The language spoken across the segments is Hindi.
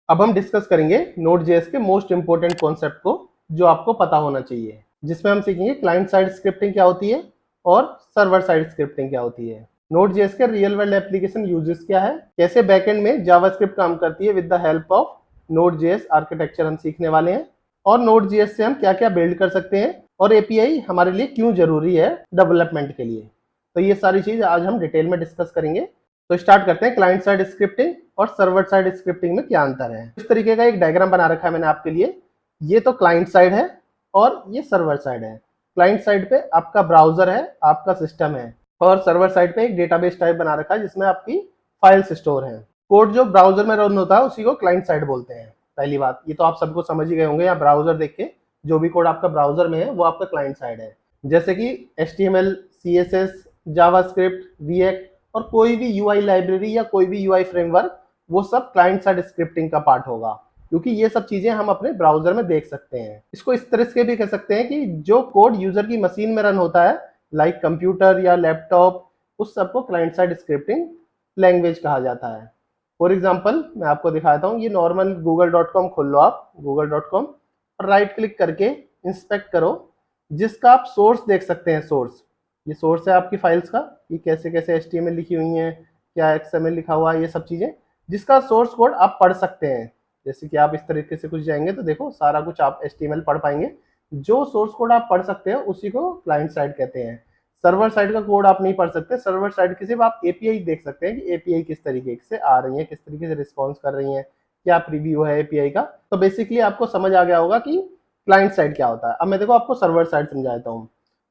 अब हम डिस्कस करेंगे Node.js के मोस्ट इंपोर्टेंट कॉन्सेप्ट को जो आपको पता होना चाहिए, जिसमें हम सीखेंगे क्लाइंट साइड स्क्रिप्टिंग क्या होती है और सर्वर साइड स्क्रिप्टिंग क्या होती है। Node.js के रियल वर्ल्ड एप्लीकेशन यूजेस क्या है, कैसे बैकएंड में जावास्क्रिप्ट काम करती है with the help of Node.js architecture हम सीखने वाले हैं, और Node.js से हम क्या क्या बिल्ड कर सकते हैं और एपीआई हमारे लिए क्यों जरूरी है डेवलपमेंट के लिए। तो ये सारी चीज आज हम डिटेल में डिस्कस करेंगे। तो स्टार्ट करते हैं क्लाइंट साइड स्क्रिप्टिंग और सर्वर साइड स्क्रिप्टिंग में क्या अंतर है। इस तरीके का एक डायग्राम बना रखा है मैंने आपके लिए। ये तो क्लाइंट साइड है और ये सर्वर साइड है। क्लाइंट साइड पे आपका ब्राउजर है, आपका सिस्टम है, और सर्वर साइड पे एक डेटाबेस टाइप बना रखा है जिसमें आपकी फाइल्स स्टोर है। कोड जो ब्राउजर में रन होता है उसी को क्लाइंट साइड बोलते हैं। पहली बात ये तो आप सबको समझ ही गए होंगे, या ब्राउजर देख के जो भी कोड आपका ब्राउजर में है वो आपका क्लाइंट साइड है। जैसे कि HTML, CSS, जावास्क्रिप्ट, रिएक्ट और कोई भी यूआई लाइब्रेरी या कोई भी यूआई फ्रेमवर्क, वो सब क्लाइंट साइड स्क्रिप्टिंग का पार्ट होगा, क्योंकि ये सब चीजें हम अपने ब्राउजर में देख सकते हैं। इसको इस तरह से भी कह सकते हैं कि जो कोड यूजर की मशीन में रन होता है, लाइक कंप्यूटर या लैपटॉप, उस सबको क्लाइंट साइड स्क्रिप्टिंग लैंग्वेज कहा जाता है। फॉर एग्जाम्पल मैं आपको दिखाता हूँ, ये नॉर्मल google.com खोल लो आप, google.com, और राइट क्लिक करके इंस्पेक्ट करो, जिसका आप सोर्स देख सकते हैं। सोर्स, ये सोर्स है आपकी फाइल्स का, ये कैसे कैसे HTML लिखी हुई हैं, क्या XML लिखा हुआ है, ये सब चीज़ें जिसका सोर्स कोड आप पढ़ सकते हैं। जैसे कि आप इस तरीके से कुछ जाएंगे तो देखो सारा कुछ आप HTML पढ़ पाएंगे। जो सोर्स कोड आप पढ़ सकते हैं उसी को क्लाइंट साइड कहते हैं। सर्वर साइड का कोड आप नहीं पढ़ सकते। सर्वर साइड की सिर्फ आप एपीआई देख सकते हैं कि एपीआई किस तरीके से आ रही है, किस तरीके से रिस्पॉन्स कर रही है, क्या प्रीव्यू है एपीआई का। तो बेसिकली आपको समझ आ गया होगा कि क्लाइंट साइड क्या होता है। अब मैं देखो आपको सर्वर साइड समझाता हूँ।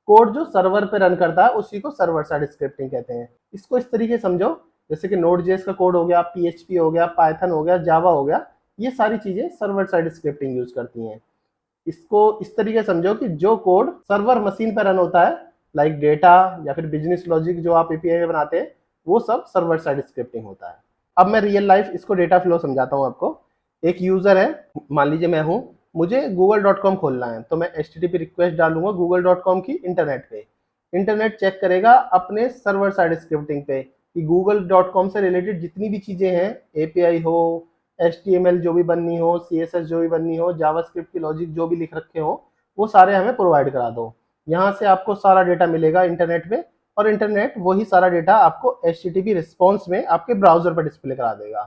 कोड जो सर्वर पे रन करता है उसी को सर्वर साइड स्क्रिप्टिंग कहते हैं। इसको इस तरीके समझो, जैसे कि Node.js का कोड हो गया, PHP हो गया, पाइथन हो गया, जावा हो गया, ये सारी चीजें सर्वर साइड स्क्रिप्टिंग यूज करती हैं। इसको इस तरीके समझो कि जो कोड सर्वर मशीन पर रन होता है, लाइक डेटा या फिर बिजनेस लॉजिक जो आप एपीआई में बनाते हैं, वो सब सर्वर साइड स्क्रिप्टिंग होता है। अब मैं रियल लाइफ इसको डेटा फ्लो समझाता हूँ आपको। एक यूजर है, मान लीजिए मैं हूँ, मुझे google.com खोलना है, तो मैं HTTP रिक्वेस्ट डालूंगा google.com की इंटरनेट पे। इंटरनेट चेक करेगा अपने सर्वर साइड स्क्रिप्टिंग पे कि google.com से रिलेटेड जितनी भी चीजें हैं, एपीआई हो, HTML जो भी बननी हो, CSS जो भी बननी हो, जावास्क्रिप्ट की लॉजिक जो भी लिख रखे हो, वो सारे हमें प्रोवाइड करा दो। यहाँ से आपको सारा डेटा मिलेगा इंटरनेट पे, और इंटरनेट वही सारा डेटा आपको HTTP रिस्पॉन्स में आपके ब्राउजर पर डिस्प्ले करा देगा।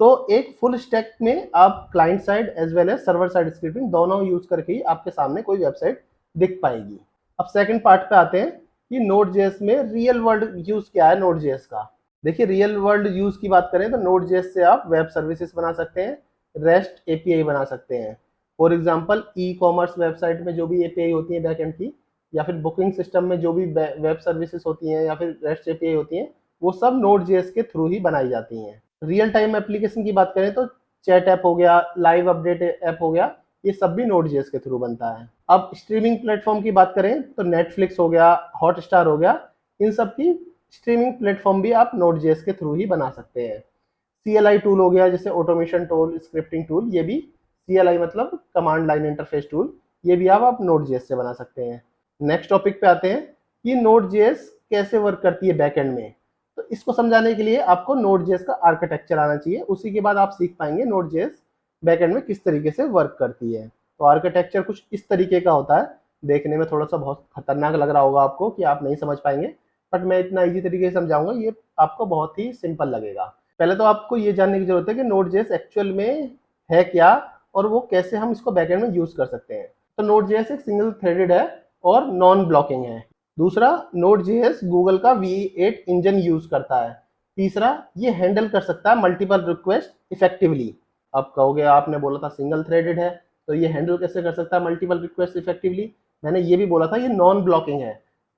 तो एक फुल स्टैक में आप client side as well as server side scripting दोनों यूज करके ही आपके सामने कोई वेबसाइट दिख पाएगी। अब सेकंड पार्ट पे आते हैं कि Node.js में रियल वर्ल्ड यूज क्या है Node.js का। देखिए रियल वर्ल्ड यूज की बात करें तो Node.js से आप वेब सर्विसेज बना सकते हैं, रेस्ट एपीआई बना सकते हैं। For example e commerce website में जो भी एपीआई होती है बैकएंड की, या फिर बुकिंग सिस्टम में जो भी वेब सर्विसेज होती हैं या फिर रेस्ट एपीआई होती हैं, वो सब Node.js के थ्रू ही बनाई जाती हैं। रियल टाइम एप्लीकेशन की बात करें तो चैट ऐप हो गया, लाइव अपडेट ऐप हो गया, ये सब भी Node.js के थ्रू बनता है। अब स्ट्रीमिंग प्लेटफॉर्म की बात करें तो नेटफ्लिक्स हो गया, हॉटस्टार हो गया, इन सब की स्ट्रीमिंग प्लेटफॉर्म भी आप Node.js के थ्रू ही बना सकते हैं। CLI टूल हो गया, जैसे ऑटोमेशन टूल, स्क्रिप्टिंग टूल, ये भी CLI मतलब कमांड लाइन इंटरफेस टूल, ये भी आप Node.js से बना सकते हैं। नेक्स्ट टॉपिक पे आते हैं कि Node.js कैसे वर्क करती है बैकएंड में। तो इसको समझाने के लिए आपको Node.js का आर्किटेक्चर आना चाहिए, उसी के बाद आप सीख पाएंगे Node.js बैकएंड में किस तरीके से वर्क करती है। तो आर्किटेक्चर कुछ इस तरीके का होता है। देखने में थोड़ा सा बहुत खतरनाक लग रहा होगा आपको कि आप नहीं समझ पाएंगे, बट मैं इतना इजी तरीके से समझाऊंगा, ये आपको बहुत ही सिंपल लगेगा। पहले तो आपको ये जानने की जरूरत है कि Node.js एक्चुअल में है क्या और वो कैसे हम इसको बैकएंड में यूज कर सकते हैं। तो Node.js एक सिंगल थ्रेडेड है और नॉन ब्लॉकिंग है। दूसरा, Node.js गूगल का V8 इंजन यूज करता है। तीसरा, ये हैंडल कर सकता है मल्टीपल रिक्वेस्ट इफेक्टिवली। अब कहोगे आपने बोला था सिंगल थ्रेडेड है, तो ये हैंडल कैसे कर सकता है मल्टीपल रिक्वेस्ट इफेक्टिवली। मैंने ये भी बोला था ये नॉन ब्लॉकिंग है।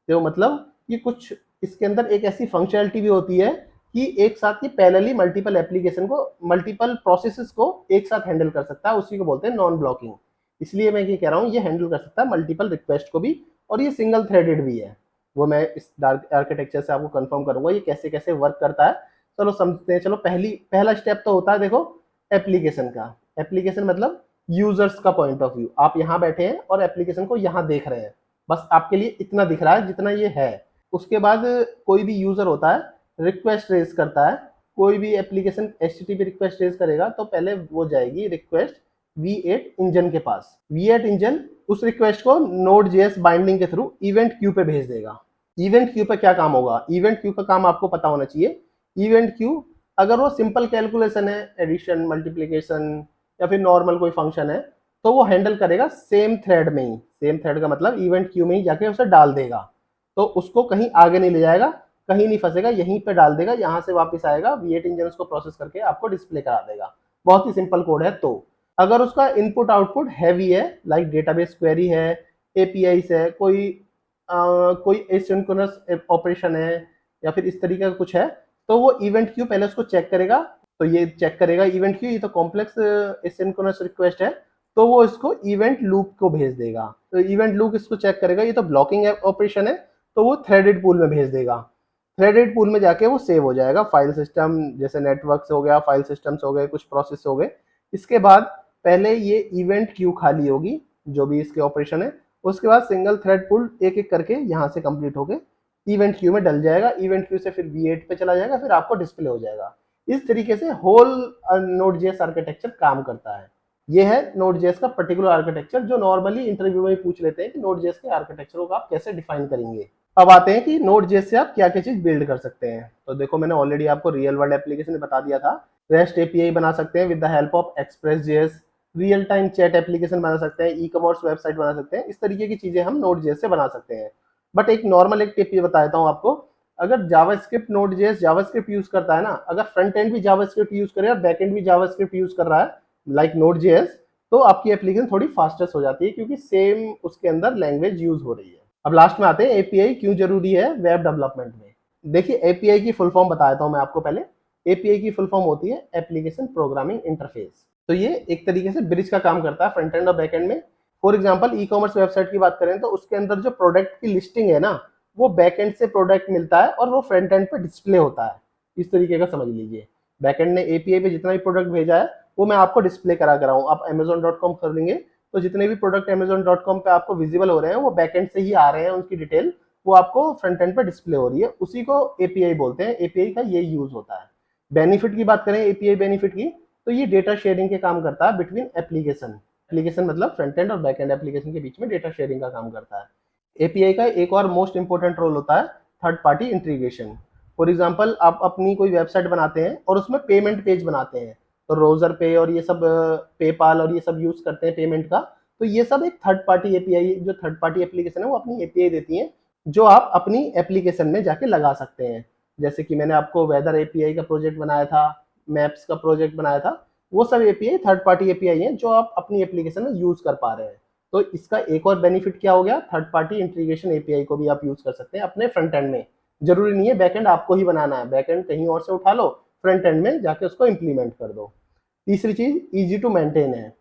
तो मतलब ये कुछ इसके अंदर एक ऐसी फंक्शनलिटी भी होती है कि एक साथ ये पैरेलली मल्टीपल एप्लीकेशन को, मल्टीपल प्रोसेसेस को एक साथ हैंडल कर सकता है, उसी को बोलते हैं नॉन ब्लॉकिंग। इसलिए मैं ये कह रहा हूँ ये हैंडल कर सकता है मल्टीपल रिक्वेस्ट को भी, और ये सिंगल थ्रेडेड भी है। वो मैं इस आर्किटेक्चर से आपको कंफर्म करूंगा ये कैसे कैसे वर्क करता है। चलो समझते हैं। चलो पहला स्टेप तो होता है देखो एप्लीकेशन का। एप्लीकेशन मतलब यूजर्स का पॉइंट ऑफ व्यू। आप यहाँ बैठे हैं और एप्लीकेशन को यहाँ देख रहे हैं, बस आपके लिए इतना दिख रहा है जितना ये है। उसके बाद कोई भी यूजर होता है, रिक्वेस्ट रेज करता है, कोई भी एप्लीकेशन HTTP रिक्वेस्ट रेज करेगा तो पहले वो जाएगी रिक्वेस्ट V8 इंजन के पास। V8 इंजन उस रिक्वेस्ट को Node.js बाइंडिंग के थ्रू इवेंट क्यू पे भेज देगा। इवेंट क्यू पे क्या काम होगा? इवेंट क्यू का काम आपको पता होना चाहिए। इवेंट क्यू अगर वो सिंपल कैलकुलेशन है, एडिशन, मल्टीप्लीकेशन या फिर नॉर्मल कोई फंक्शन है, तो वो हैंडल करेगा सेम थ्रेड में ही। सेम थ्रेड का मतलब इवेंट क्यू में ही जाके उसे डाल देगा, तो उसको कहीं आगे नहीं ले जाएगा, कहीं नहीं फंसेगा, यहीं पे डाल देगा, यहाँ से वापस आएगा, V8 इंजन उसको प्रोसेस करके आपको डिस्प्ले करा देगा। बहुत ही सिंपल कोड है। तो अगर उसका इनपुट आउटपुट हैवी है, लाइक डेटाबेस क्वेरी है, एपीआई है, कोई एसिंक्रोनस ऑपरेशन है या फिर इस तरीके का कुछ है, तो वो इवेंट क्यू पहले उसको चेक करेगा। तो ये चेक करेगा इवेंट क्यू, ये तो कॉम्प्लेक्स एसिंक्रोनस रिक्वेस्ट है, तो वो इसको इवेंट लूप को भेज देगा। तो इवेंट लूप इसको चेक करेगा, ये तो ब्लॉकिंग ऑपरेशन है, तो वो थ्रेडेड पूल में भेज देगा। थ्रेडेड पूल में जाके वो सेव हो जाएगा फाइल सिस्टम, जैसे नेटवर्क्स हो गया, फाइल सिस्टम्स हो गए, कुछ प्रोसेस हो गए। इसके बाद पहले ये इवेंट क्यू खाली होगी, जो भी इसके ऑपरेशन है, उसके बाद सिंगल थ्रेड पूल एक एक करके यहाँ से कंप्लीट होके इवेंट क्यू में डल जाएगा। इवेंट क्यू से फिर V8 पे चला जाएगा, फिर आपको डिस्प्ले हो जाएगा। इस तरीके से होल Node.js आर्किटेक्चर काम करता है। ये है Node.js का पर्टिकुलर आर्किटेक्चर, जो नॉर्मली इंटरव्यू में पूछ लेते हैं कि Node.js के आर्किटेक्चर को आप कैसे डिफाइन करेंगे। अब आते हैं कि Node.js से आप क्या क्या चीज बिल्ड कर सकते हैं। तो देखो, मैंने ऑलरेडी आपको रियल वर्ल्ड एप्लीकेशन बता दिया था। REST API बना सकते हैं with the help of Express.js, real time chat application बना सकते हैं, ई-कॉमर्स वेबसाइट बना सकते हैं। इस तरीके की चीजें हम Node.js से बना सकते हैं। बट एक नॉर्मल एक टिप ये बता देता हूँ आपको, अगर जावास्क्रिप्ट Node.js जावास्क्रिप्ट यूज करता है ना, अगर फ्रंट एंड भी जावास्क्रिप्ट यूज करे और बैक एंड भी जावास्क्रिप्ट यूज कर रहा है लाइक Node.js, तो आपकी एप्लीकेशन थोड़ी फास्टेस्ट हो जाती है, क्योंकि सेम उसके अंदर लैंग्वेज यूज हो रही है। अब लास्ट में आते हैं एपीआई क्यों जरूरी है वेब डेवलपमेंट में। देखिए, एपीआई की फुल फॉर्म बता देता हूं मैं आपको पहले। एपीआई की फुल फॉर्म होती है एप्लीकेशन प्रोग्रामिंग इंटरफेस। तो ये एक तरीके से ब्रिज का काम करता है फ्रंट एंड और बैक एंड में। फॉर एग्जांपल, ई-कॉमर्स वेबसाइट की बात करें तो उसके अंदर जो प्रोडक्ट की लिस्टिंग है ना, वो बैक एंड से प्रोडक्ट मिलता है और वो फ्रंट एंड पे डिस्प्ले होता है। इस तरीके का समझ लीजिए, बैक एंड ने एपीआई पे जितना भी प्रोडक्ट भेजा है वो मैं आपको डिस्प्ले करा कर रहा हूँ। आप Amazon.com कर लेंगे तो जितने भी प्रोडक्ट Amazon.com पे आपको विजिबल हो रहे हैं वो बैकएंड से ही आ रहे हैं, उनकी डिटेल वो आपको फ्रंट एंड पे डिस्प्ले हो रही है। उसी को एपीआई बोलते हैं। एपीआई का ये यूज होता है। बेनिफिट की बात करें एपीआई बेनिफिट की, तो ये डेटा शेयरिंग के काम करता है बिटवीन एप्लीकेशन। एप्लीकेशन मतलब फ्रंट एंड और बैक एंड एप्लीकेशन के बीच में डेटा शेयरिंग का काम करता है। एपीआई का एक और मोस्ट इंपोर्टेंट रोल होता है third party integration. For example, आप अपनी कोई वेबसाइट बनाते हैं और उसमें पेमेंट पेज बनाते हैं, तो रोजर पे और ये सब पेपाल और ये सब यूज करते हैं पेमेंट का। तो ये सब एक थर्ड पार्टी एपीआई, जो थर्ड पार्टी एप्लीकेशन है वो अपनी एपीआई देती है, जो आप अपनी एप्लीकेशन में जाके लगा सकते हैं। जैसे कि मैंने आपको वेदर एपीआई का प्रोजेक्ट बनाया था, मैप्स का प्रोजेक्ट बनाया था, वो सब एपीआई थर्ड पार्टी एपीआई हैं जो आप अपनी एप्लीकेशन में यूज कर पा रहे हैं। तो इसका एक और बेनिफिट क्या हो गया, थर्ड पार्टी इंटीग्रेशन एपीआई को भी आप यूज कर सकते हैं अपने फ्रंट एंड में। जरूरी नहीं है बैकएंड आपको ही बनाना है, बैकएंड कहीं और से उठा लो, फ्रंट एंड में जाके उसको इंप्लीमेंट कर दो। तीसरी चीज इजी टू मेंटेन है।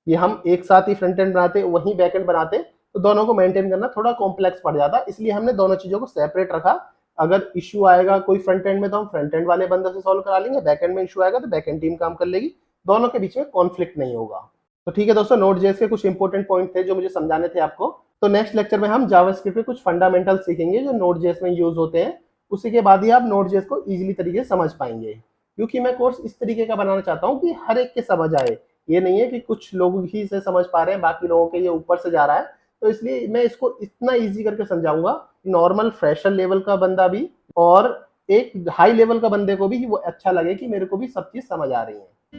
ये हम एक साथ ही फ्रंट एंड बनाते वहीं बैक एंड बनाते तो दोनों को मेंटेन करना थोड़ा कॉम्प्लेक्स पड़ जाता, इसलिए हमने दोनों चीजों को सेपरेट रखा। अगर इश्यू आएगा कोई फ्रंट एंड में तो हम फ्रंट एंड वाले बंदे से सॉल्व करा लेंगे, बैक एंड में इश्यू आएगा तो बैक एंड टीम काम कर लेगी, दोनों के बीच में कॉन्फ्लिक्ट नहीं होगा। तो ठीक है दोस्तों, Node.js के कुछ इंपॉर्टेंट पॉइंट थे जो मुझे समझाने थे आपको। तो नेक्स्ट लेक्चर में हम जावास्क्रिप्ट के कुछ फंडामेंटल सीखेंगे जो Node.js में यूज होते हैं। उसी के बाद ही आप Node.js को इजीली तरीके से समझ पाएंगे, क्योंकि मैं कोर्स इस तरीके का बनाना चाहता हूँ कि हर एक के समझ आए। ये नहीं है कि कुछ लोग ही से समझ पा रहे हैं, बाकी लोगों के ये ऊपर से जा रहा है। तो इसलिए मैं इसको इतना इजी करके समझाऊंगा, नॉर्मल फ्रेशर लेवल का बंदा भी और एक हाई लेवल का बंदे को भी वो अच्छा लगे कि मेरे को भी सब चीज समझ आ रही है।